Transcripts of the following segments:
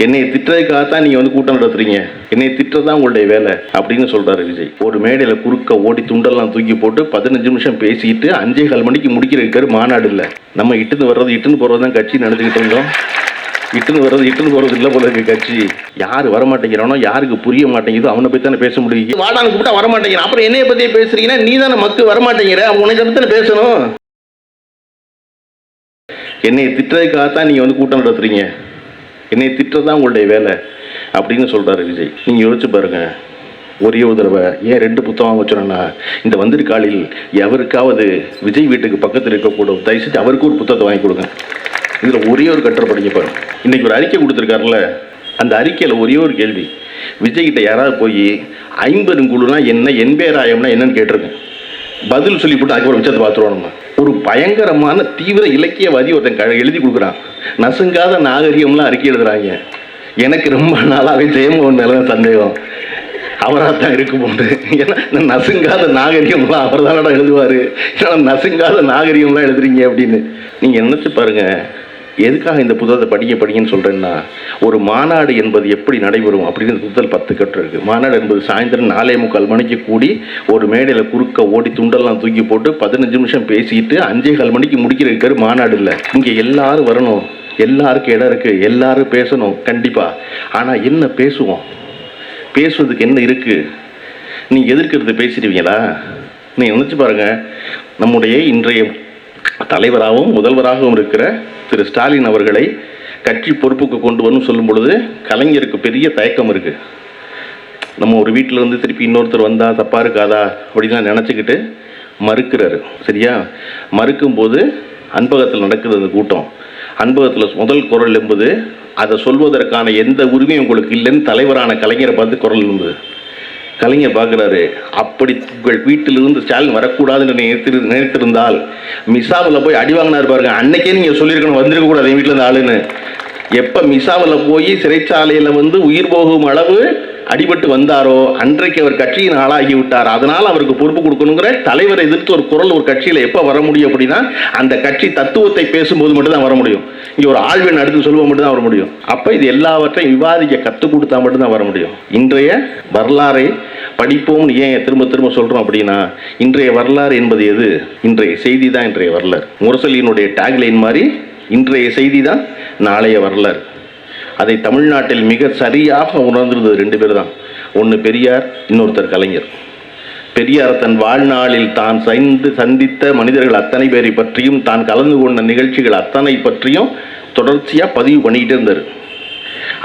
என்னை திட்டுறதுக்காகத்தான் நீங்க வந்து கூட்டம் நடத்துறீங்க, என்னை திட்டுறதான் உங்களுடைய வேலை அப்படின்னு சொல்றாரு விஜய். ஒரு மேடையில குறுக்க ஓடி துண்டெல்லாம் தூக்கி போட்டு 15 நிமிஷம் பேசிட்டு 5:15 மணிக்கு முடிக்கிற மாநாடு இல்லை. நம்ம இட்டுன்னு வர்றது இட்டுன்னு போறதுதான் கட்சி நடந்துகிட்டு இருந்தோம். இட்டுன்னு போறது இல்லை போல இருக்கு கட்சி. யாரு வரமாட்டேங்கிறானோ, யாருக்கு புரிய மாட்டேங்குதோ அவனை பத்தி தானே பேச முடியும். வாடான்னு கூப்பிட்டா வரமாட்டேங்கிறான், அப்புறம் என்னைய பத்தியே பேசுறீங்கன்னா நீ தானே மக்கள் வரமாட்டேங்கிற, உனக்கு தானே பேசணும். என்னை திட்டுறதுக்காகத்தான் நீங்க வந்து கூட்டம் நடத்துறீங்க, என்னை திட்டுறதான் உங்களுடைய வேலை அப்படின்னு சொல்றாரு விஜய். நீங்க யோசிச்சு பாருங்க. ஒரே ஒரு தடவை ஏன் 2 புத்தகம் வச்சோன்னா, இந்த வந்திருக்காளில் எவருக்காவது விஜய் வீட்டுக்கு பக்கத்தில் இருக்கக்கூடும், தயவுசெய்து அவருக்கு ஒரு புத்தகத்தை வாங்கி கொடுங்க. இதில் ஒரே ஒரு கட்டுரை படிக்க பாருங்க. இன்னைக்கு ஒரு அறிக்கை கொடுத்துருக்காருல்ல, அந்த அறிக்கையில் ஒரே ஒரு கேள்வி. விஜய்கிட்ட யாராவது போய் 50 குழுனா என்ன, எண்பேராயம்னா என்னன்னு கேட்டிருக்கேன். பதில் சொல்லி போட்டு அதுக்கு ஒரு விஷயத்தை பார்த்துருவோம். நம்ம ஒரு பயங்கரமான தீவிர இலக்கியவாதி ஒருத்தன் எழுதி கொடுக்குறான். நசுங்காத நாகரிகம்லாம் அறிக்கை எழுதுறாங்க. எனக்கு ரொம்ப நாளாகவே ஜெயமோகன் மேலே சந்தேகம், அவராக தான் இருக்கும் போது. ஏன்னா நசுங்காத நாகரிகம்லாம் அவர் தானடா எழுதுவார், ஏன்னா நசுங்காத நாகரிகம்லாம் எழுதுறீங்க அப்படின்னு. நீங்கள் நினச்சி பாருங்க, எதுக்காக இந்த புத்தகத்தை படிங்கன்னு சொல்கிறேன்னா, ஒரு மாநாடு என்பது எப்படி நடைபெறும் அப்படின்னு புத்தகத்தில் 10 கட்டு இருக்குது. மாநாடு என்பது சாயந்தரம் 4:45 மணிக்கு கூடி ஒரு மேடையில் குறுக்க ஓடி துண்டெல்லாம் தூக்கி போட்டு 15 நிமிஷம் பேசிட்டு 5:15 மணிக்கு முடிக்கிற மாநாடு இல்லை. இங்கே எல்லாரும் வரணும், எல்லாருக்கும் இடம் இருக்குது, எல்லாரும் பேசணும் கண்டிப்பாக. ஆனால் என்ன பேசுவோம், பேசுவதுக்கு என்ன இருக்குது? நீங்கள் எதிர்க்கிறது பேசிடுவீங்களா? நீங்கள் நினச்சி பாருங்கள். நம்முடைய இன்றைய தலைவராகவும் முதல்வராகவும் இருக்கிற திரு ஸ்டாலின் அவர்களை கட்சி பொறுப்புக்கு கொண்டு வரணும் சொல்லும் பொழுது கலைஞருக்கு பெரிய தயக்கம் இருக்குது. நம்ம ஒரு வீட்டில் இருந்து திருப்பி இன்னொருத்தர் வந்தால் தப்பாக இருக்காதா அப்படின்லாம் நினச்சிக்கிட்டு மறுக்கிறாரு. சரியா? மறுக்கும்போது அன்பகத்தில் நடக்குது அந்த கூட்டம். அன்பகத்தில் முதல் குரல் என்பது, அதை சொல்வதற்கான எந்த உரிமையும் உங்களுக்கு இல்லைன்னு தலைவரான கலைஞரை பார்த்து குரல் என்பது. கலைஞர் பார்க்குறாரு, அப்படி உங்கள் வீட்டிலிருந்து ஸ்டாலின் வரக்கூடாதுன்னு நினைத்திருந்தால் மிசாவில் போய் அடி வாங்கினார் பாருங்க, அன்னைக்கே நீங்கள் சொல்லியிருக்கணும் வந்திருக்கக்கூடாது என் வீட்டில் இருந்து ஆளுன்னு. எப்போ மிசாவில் போய் சிறைச்சாலையில் வந்து உயிர் போகும் அளவு அடிபட்டு வந்தாரோ அன்றைக்கு அவர் கட்சியின் ஆளாகி விட்டார். அதனால் அவருக்கு பொறுப்பு கொடுக்கணுங்கிற தலைவரை எதிர்த்து ஒரு குரல் ஒரு கட்சியில் எப்போ வர முடியும் அப்படின்னா, அந்த கட்சி தத்துவத்தை பேசும்போது மட்டும்தான் வர முடியும். இங்கே ஒரு ஆழ்வெண் அடுத்து சொல்லுவோம் மட்டும்தான் வர முடியும். அப்போ இது எல்லாவற்றையும் விவாதிக்க கற்றுக் கொடுத்தா மட்டும்தான் வர முடியும். இன்றைய வரலாறை படிப்போம்னு ஏன் திரும்ப திரும்ப சொல்கிறோம் அப்படின்னா, இன்றைய வரலாறு என்பது எது? இன்றைய செய்தி தான் இன்றைய வரலாறு. முரசொலியினுடைய டேக்லைன் மாதிரி இன்றைய செய்தி தான் நாளைய வரலாறு. அதை தமிழ்நாட்டில் மிக சரியாக உணர்ந்திருந்தது 2 பேர் தான். ஒன்று பெரியார், இன்னொருத்தர் கலைஞர். பெரியார் தன் வாழ்நாளில் தான் சந்தித்த மனிதர்கள் அத்தனை பேரை பற்றியும், தான் கலந்து கொண்ட நிகழ்ச்சிகள் அத்தனை பற்றியும் தொடர்ச்சியாக பதிவு பண்ணிக்கிட்டே இருந்தார்.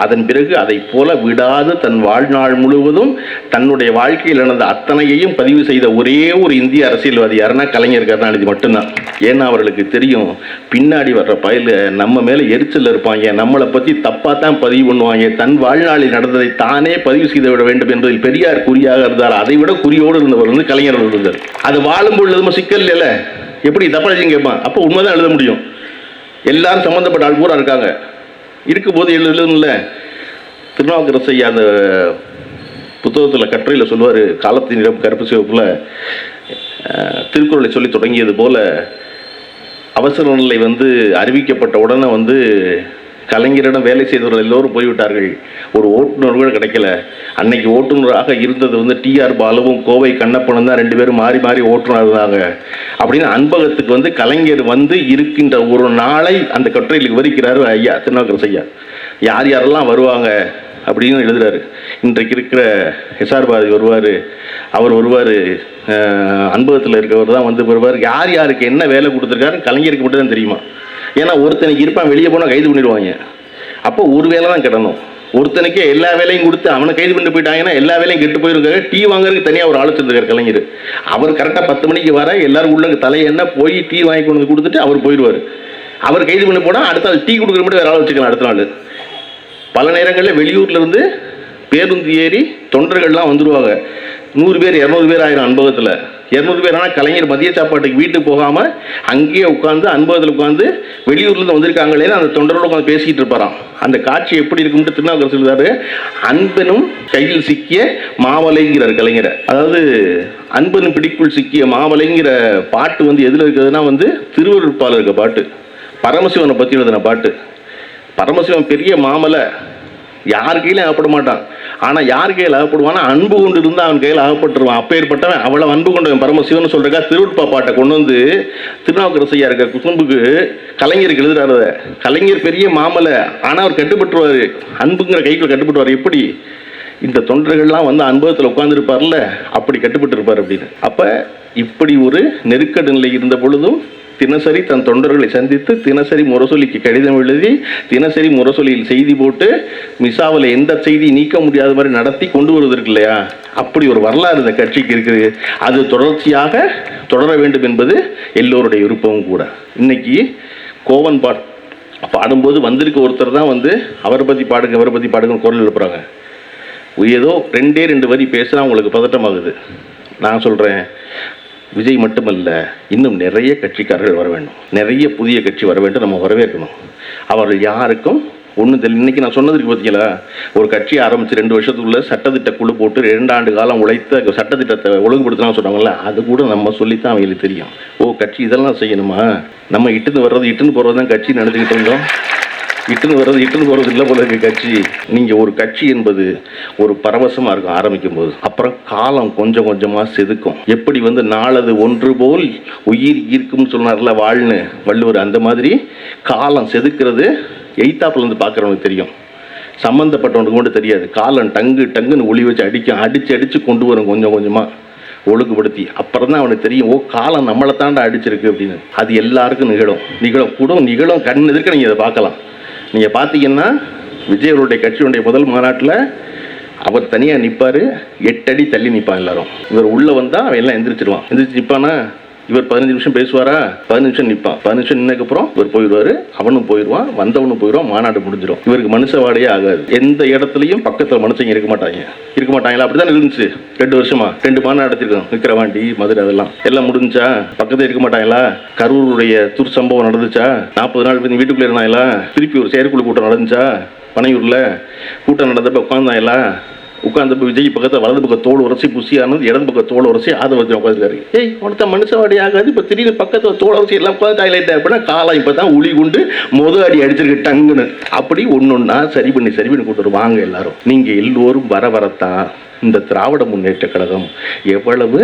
அதன் பிறகு அதை போல விடாது தன் வாழ்நாள் முழுவதும் தன்னுடைய வாழ்க்கையில் நடந்த அத்தனையையும் பதிவு செய்த ஒரே ஒரு இந்திய அரசியல்வாதி யாருன்னா கலைஞர் கருணாநிதி மட்டும்தான். ஏன்னா அவர்களுக்கு தெரியும், பின்னாடி வர்ற பயில நம்ம மேலே எரிச்சல் இருப்பாங்க, நம்மளை பற்றி தப்பாக தான் பதிவு பண்ணுவாங்க, தன் வாழ்நாளில் நடந்ததை தானே பதிவு செய்து விட வேண்டும் என்பதில் பெரியார் குறியாக இருந்தார். அதை விட குறியோடு இருந்தவர் வந்து கலைஞர் இருந்தார். அது வாழும்போது எழுதும் சிக்கல் இல்லை, எப்படி தப்பாச்சுன்னு கேட்பான். அப்போ உண்மைதான் எழுத முடியும். எல்லாரும் சம்மந்தப்பட்ட ஆள் பூரா இருக்காங்க, இருக்கும்போது எழுதல. திருநாவுக்கரசு ஐயா அந்த புத்தகத்தில் கட்டுரையில் சொல்லுவார், காலத்தின் நிறம் கருப்பு சிவப்பில் திருக்குறளை சொல்லி தொடங்கியது போல் அவசர நிலை வந்து அறிவிக்கப்பட்ட உடனே வந்து கலைஞரிடம் வேலை செய்தவர்கள் எல்லோரும் போய்விட்டார்கள், ஒரு ஓட்டுநர் கூட கிடைக்கல. அன்னைக்கு ஓட்டுநராக இருந்தது வந்து டிஆர் பாலுவும் கோவை கண்ணப்பனும் தான், 2 பேரும் மாறி மாறி ஓட்டுநர் இருந்தாங்க அப்படின்னு அன்பகத்துக்கு வந்து கலைஞர் வந்து இருக்கின்ற ஒரு நாளை அந்த கட்டுரையில் விவரிக்கிறார் ஐயா திருநாவுக்கரசு ஐயா. யார் யாரெல்லாம் வருவாங்க அப்படின்னு எழுதுறாரு. இன்றைக்கு இருக்கிற எஸ்ஆர் பாரதி வருவார், அவர் வருவார், அன்பகத்தில் இருக்கிறவர் தான் வந்து வருவார். யார் யாருக்கு என்ன வேலை கொடுத்துருக்காரு கலைஞருக்கு மட்டும் தான் தெரியுமா. ஏன்னா ஒருத்தனுக்கு இருப்பான், வெளியே போனால் கைது பண்ணிடுவாங்க. அப்போ ஒரு வேலை தான் கிடணும். ஒருத்தனுக்கே எல்லா வேலையும் கொடுத்து அவனை கைது பண்ணி போயிட்டாங்கன்னா எல்லா வேலையும் கெட்டு போயிருக்காரு. டீ வாங்குறதுக்கு தனியாக ஒரு ஆலோசனை கலைஞர். அவர் கரெக்டாக 10 மணிக்கு வர எல்லாரும் உள்ள தலையெண்ண போய் டீ வாங்கி கொண்டு கொடுத்துட்டு அவர் போயிடுவார். அவர் கைது பண்ணி போனால் அடுத்த நாள் டீ கொடுக்குற மட்டும் வேற ஆள் வச்சுக்கலாம். அடுத்த நாள் பல நேரங்களில் வெளியூர்லேருந்து பேருந்து ஏறி தொண்டர்கள்லாம் வந்துடுவாங்க. 100 பேர் 200 பேர் ஆயிரம் அன்பகத்தில். 200 பேர் ஆனால் கலைஞர் மதிய சாப்பாட்டுக்கு வீட்டுக்கு போகாமல் அங்கேயே உட்காந்து அன்பகத்தில் உட்காந்து வெளியூர்லேருந்து வந்திருக்காங்களே அந்த தொண்டரோடு உட்காந்து பேசிக்கிட்டு இருப்பாராம். அந்த காட்சி எப்படி இருக்கும்ட்டு திருநாவுக்கரசு சொல்லுறாரு, அன்பனும் கையில் சிக்கிய மாவலைங்கிறார் கலைஞரை. அதாவது அன்பனும் பிடிக்குள் சிக்கிய மாவலைங்கிற பாட்டு வந்து எதில் இருக்குதுன்னா வந்து திருவருட்பால இருக்க பாட்டு, பரமசிவனை பற்றி எழுதின பாட்டு. பரமசிவன் பெரிய மாமலை, யார் கையிலும் அகப்பட மாட்டான். ஆனால் யார் கையில் அகப்படுவானா, அன்பு கொண்டு இருந்தால் அவன் கையில் அகப்பட்டுருவான். அப்பேற்பட்டவன் அவ்வளோ அன்பு கொண்டவன் பரமசிவன் சொல்கிறக்கா திருவுட்பா பாட்டை கொண்டு வந்து திருநாவுக்கரசையா இருக்க குசும்புக்கு கலைஞருக்கு எழுதுறாரு. கலைஞர் பெரிய மாமலை, ஆனால் அவர் கட்டுப்பட்டுருவார், அன்புங்கிற கைக்குள்ள கட்டுப்பட்டுருவார். எப்படி இந்த தொண்டர்கள்லாம் வந்து அனுபவத்தில் உட்கார்ந்துருப்பார்ல, அப்படி கட்டுப்பட்டு இருப்பார் அப்படின்னு. அப்போ இப்படி ஒரு நெருக்கடி நிலை இருந்த பொழுதும் தினசரி தன் தொண்டர்களை சந்தித்து தினசரி முரசொலிக்கு கடிதம் எழுதி தினசரி முரசொலியில் செய்தி போட்டு மிசாவில் எந்த செய்தி நீக்க முடியாத மாதிரி நடத்தி கொண்டு வருவதற்கு இல்லையா, அப்படி ஒரு வரலாறு இந்த கட்சிக்கு இருக்குது. அது தொடர்ச்சியாக தொடர வேண்டும் என்பது எல்லோருடைய விருப்பமும் கூட. இன்னைக்கு கோவன் பாடும்போது வந்திருக்க ஒருத்தர் தான் வந்து அவரை பற்றி பாடுங்க அவரை பற்றி பாடுங்கன்னு குரல் எழுப்புறாங்க. ஏதோ ரெண்டு வரி பேசுனா உங்களுக்கு பதட்டமாகுது. நான் சொல்கிறேன், விஜய் மட்டுமல்ல, இன்னும் நிறைய கட்சிக்காரர்கள் வர வேண்டும், நிறைய புதிய கட்சி வர வேண்டும், நம்ம வரவேற்கணும். அவர்கள் யாருக்கும் ஒன்றும் தெரியல. இன்றைக்கி நான் சொன்னதுக்கு பார்த்தீங்களா, ஒரு கட்சி ஆரம்பித்து 2 வருஷத்துக்குள்ளே சட்டத்திட்ட குழு போட்டு 2 ஆண்டு காலம் உழைத்த சட்டத்திட்டத்தை ஒழுங்குபடுத்தலாம் சொன்னாங்கல்ல, அது கூட நம்ம சொல்லித்தான் அவங்களுக்கு தெரியும். கட்சி இதெல்லாம் செய்யணுமா, நம்ம இட்டுன்னு வர்றது இட்டுன்னு போகிறது தான் கட்சி நடந்துக்கிட்டு இருந்தோம். இட்டுன்னு போகிறது இல்லை போல இருக்க கட்சி. நீங்கள் ஒரு கட்சி என்பது ஒரு பரவசமாக இருக்கும் ஆரம்பிக்கும் போது, அப்புறம் காலம் கொஞ்சம் கொஞ்சமாக செதுக்கும். எப்படி வந்து நாளது ஒன்று போல் உயிர் ஈர்க்கும்னு சொன்னார்ல வாழ்னு வள்ளுவர், அந்த மாதிரி காலம் செதுக்கிறது எய்த்தாப்புலேருந்து பார்க்குறவனுக்கு தெரியும், சம்மந்தப்பட்டவனுக்கு மட்டும் தெரியாது. காலம் டங்குன்னு ஒளி வச்சு அடித்து கொண்டு வரும் கொஞ்சம் கொஞ்சமாக ஒழுங்குபடுத்தி. அப்புறம் தான் அவனுக்கு தெரியும், காலம் நம்மளை தாண்டா அடிச்சிருக்கு அப்படின்னு. அது எல்லாருக்கும் நிகழும் கண் எதிர்க்க நீங்கள் அதை பார்க்கலாம். நீங்கள் பார்த்தீங்கன்னா விஜயவருடைய கட்சியுடைய முதல் மாநாட்டில் அவர் தனியாக நிற்பார், 8 அடி தள்ளி நிற்பான் எல்லாரும். இவர் உள்ளே வந்தால் அவன் எல்லாம் எந்திரிச்சிருவான். எந்திரிச்சு நிற்பானா, இவர் 15 நிமிஷம் பேசுவாரா, 15 நிமிஷம் நிற்பான். 15 நிமிஷம் நின்னதுக்கப்புறம் இவர் போயிடுவார், அவனும் போயிடுவான், வந்தவனும் போயிடுவான், மாநாடு முடிஞ்சிடும். இவருக்கு மனுஷவாடையே ஆகாது. எந்த இடத்துலையும் பக்கத்தில் மனுஷங்க இருக்க மாட்டாங்களா? அப்படி தான் இருந்துச்சு 2 வருஷமா. 2 மாநாடு நடத்திருக்கோம், விக்கிரவாண்டி, மதுரை, எல்லாம் முடிஞ்சா பக்கத்தில் இருக்க மாட்டாங்களா? கரூருடைய துர்சம்பவம் நடந்துச்சா? 40 நாள் வீட்டுக்குள்ளே இருந்தாங்களா? திருப்பி ஒரு செயற்குழு கூட்டம் நடந்துச்சா? பனையூரில் கூட்டம் நடந்தப்ப உட்கார்ந்தப்ப விஜய் பக்கத்தில் வலது பக்கம் தோல் உரசி புசியானது, இடது பக்கம் தோல் உரசி அதை வச்சு உட்காந்துருக்காரு. ஒருத்த மனுஷவாடி ஆகாது. இப்போ திடீர்னு பக்கத்தில் தோல் உரசி எல்லாம் உட்காந்து ஹைலைட் அப்படின்னா காலம் இப்போ தான் உளி கொண்டு அடி அடிச்சிருக்கு டங்குன்னு. அப்படி ஒன்றா சரி பண்ணி கூட்டு வாங்க எல்லாரும். நீங்கள் எல்லோரும் வரத்தான் இந்த திராவிட முன்னேற்ற கழகம் எவ்வளவு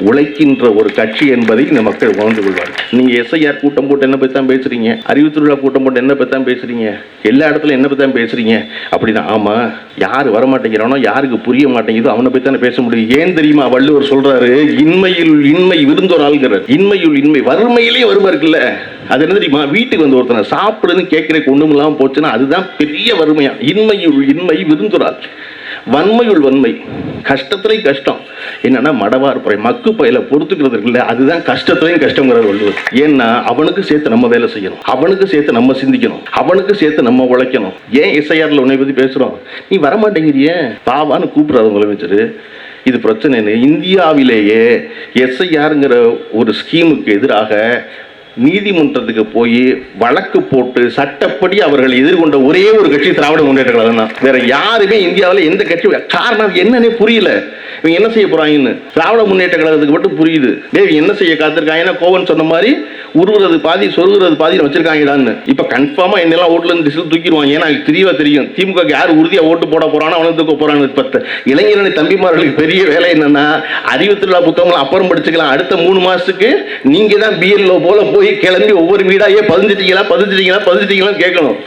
உழைக்கின்ற ஒரு கட்சி என்பதை இந்த மக்கள் உணர்ந்து கொள்வார்கள். நீங்கள் எஸ்ஐஆர் கூட்டம் போட்டு என்ன பற்றி தான் பேசுகிறீங்க, அறிவுத்துறையா கூட்டம் போட்டு என்ன பற்றி தான் பேசுகிறீங்க, எல்லா இடத்துல என்ன பற்றி தான் பேசுகிறீங்க அப்படின்னா, ஆமாம், யார் வரமாட்டேங்கிறானோ, யாருக்கு புரிய மாட்டேங்குதோ அவனை பற்றி தானே பேச முடியும். ஏன் தெரியுமா? வள்ளுவர் சொல்கிறாரு, இன்மை விருந்தோர் ஆள்கிறார். இன்மை வறுமையிலே வருமா இருக்குல்ல, அது என்ன தெரியுமா? வீட்டுக்கு வந்து ஒருத்தனை சாப்பிடுன்னு கேட்குறதுக்கு ஒன்றும் இல்லாமல் போச்சுன்னா அதுதான் பெரிய வறுமையா. இன்மை விருந்தோரால், வன்மை, கஷ்டத்துலையும் கஷ்டம். என்னன்னா மடவார் பறை மக்கு பயில பொறுத்துக்கிறது இருக்குல்ல, அதுதான் கஷ்டத்துலையும் கஷ்டங்கிறார் வள்ளுவர். ஏன்னா அவனுக்கு சேர்த்து நம்ம வேலை செய்யணும், அவனுக்கு சேர்த்து நம்ம சிந்திக்கணும், அவனுக்கு சேர்த்து நம்ம உழைக்கணும். ஏன் எஸ்ஐஆர்ல உன்னை பத்தி பேசுறோம், நீ வரமாட்டேங்கிறியே பாவான்னு கூப்பிடுறாரு முதலமைச்சர். இது பிரச்சனை இல்லை. இந்தியாவிலேயே எஸ்ஐஆருங்கிற ஒரு ஸ்கீமுக்கு எதிராக நீதிமன்றத்துக்கு போய் வழக்கு போட்டு சட்டப்படி அவர்கள் எதிர்கொண்ட ஒரே ஒரு கட்சி திராவிட முன்னேற்ற கழகம் தான். வேற யாருமே இந்தியாவில் எந்த கட்சி, காரணம் என்னன்னே புரியல. இவங்க என்ன செய்ய போறாங்கன்னு திராவிட முன்னேற்ற கழகத்துக்கு மட்டும் புரியுது. என்ன செய்ய காத்திருக்காங்கன்னா, கோவன் சொன்ன மாதிரி உருவுறது பாதி சொருகிறது பாதி வச்சிருக்காங்கடான்னு. இப்ப கன்ஃபார்மா என்னெல்லாம் ஓட்டுல இருந்து தூக்கிடுவாங்க. ஏன்னா தெரியவா தெரியும் திமுக யார் உறுதியா ஓட்டு போட போறானோ அவனை தூக்க போறான்னு. இப்ப இளைஞரணி தம்பிமார்களுக்கு பெரிய வேலை என்னன்னா, அறிவுத்திருவிழா புத்தகங்களை அப்புறம் படிச்சுக்கலாம். அடுத்த 3 மாசத்துக்கு நீங்க தான் பிஎல்ஓ போல போய் கிளம்பி ஒவ்வொரு வீடாயே பதிஞ்சிட்டீங்களா கேட்கணும்.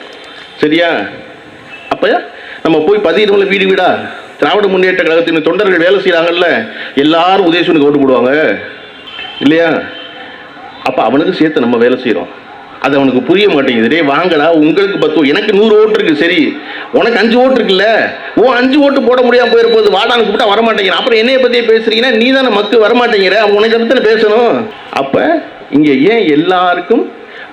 சரியா? அப்ப நம்ம போய் பதினோட வீடா திராவிட முன்னேற்ற கழகத்தின் தொண்டர்கள் வேலை செய்யறாங்கல்ல, எல்லாரும் உதயசூனுக்கு ஓட்டு போடுவாங்க இல்லையா? அப்ப அவனுக்கு சேர்த்து நம்ம வேலை செய்யறோம். அது அவனுக்கு புரிய மாட்டேங்குது. வாங்கடா, உங்களுக்கு 10, எனக்கு 100 ஓட்டு இருக்கு, சரி உனக்கு 5 ஓட்டு இருக்குல்ல, 5 ஓட்டு போட முடியாம போயிருப்போது, வாடான்னு கூப்பிட்டா வரமாட்டேங்கிற. அப்புறம் என்னைய பத்தியே பேசுறீங்கன்னா, நீ தானே மக்கு வரமாட்டேங்கிற, உனக்கு இடத்துல பேசணும். அப்ப இங்க ஏன் எல்லாருக்கும்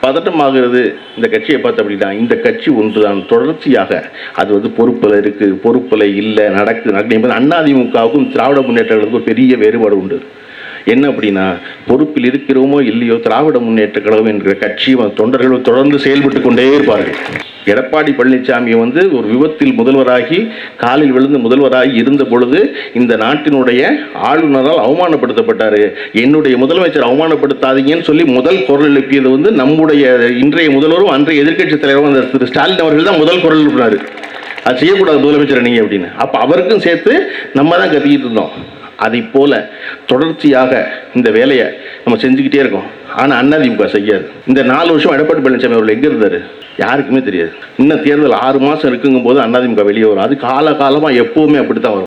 பதட்டமாகிறது இந்த கட்சியை பார்த்து அப்படின்னா, இந்த கட்சி ஒன்றுதான் தொடர்ச்சியாக அது வந்து பொறுப்பில் இருக்கு, பொறுப்பில் இல்லை, நடக்குது என்பது அதிமுகவுக்கும் திராவிட முன்னேற்றங்களுக்கும் ஒரு பெரிய வேறுபாடு உண்டு. என்ன அப்படின்னா, பொறுப்பில் இருக்கிறோமோ இல்லையோ திராவிட முன்னேற்ற கழகம் என்கிற கட்சி தொண்டர்கள் தொடர்ந்து செயல்பட்டு கொண்டே இருப்பார்கள். எடப்பாடி பழனிசாமி வந்து ஒரு விபத்தில் முதல்வராகி காலில் விழுந்து முதல்வராகி இருந்த பொழுது இந்த நாட்டினுடைய ஆளுநரால் அவமானப்படுத்தப்பட்டார். என்னுடைய முதலமைச்சர் அவமானப்படுத்தாதீங்கன்னு சொல்லி முதல் குரல் எழுப்பியது வந்து நம்முடைய இன்றைய முதல்வரும் அன்றைய எதிர்க்கட்சி தலைவரும் திரு ஸ்டாலின் அவர்கள் தான் முதல் குரல் எழுப்பினார். அது செய்யக்கூடாது முதலமைச்சர் நீங்கள் அப்படின்னு. அப்போ அவருக்கும் சேர்த்து நம்ம தான் கத்திக்கிட்டு இருந்தோம். அதை போல தொடர்ச்சியாக இந்த வேலையை நம்ம செஞ்சுக்கிட்டே இருக்கோம். ஆனால் அதிமுக செய்யாது. இந்த 4 வருஷம் எடப்பாடி பழனிசாமி அவர்கள் எங்கே இருந்தார் யாருக்குமே தெரியாது. இன்னும் தேர்தல் 6 மாதம் இருக்குங்கும் போது அதிமுக வெளியே வரும். அது காலகாலமாக எப்போவுமே அப்படி தான் வரும்.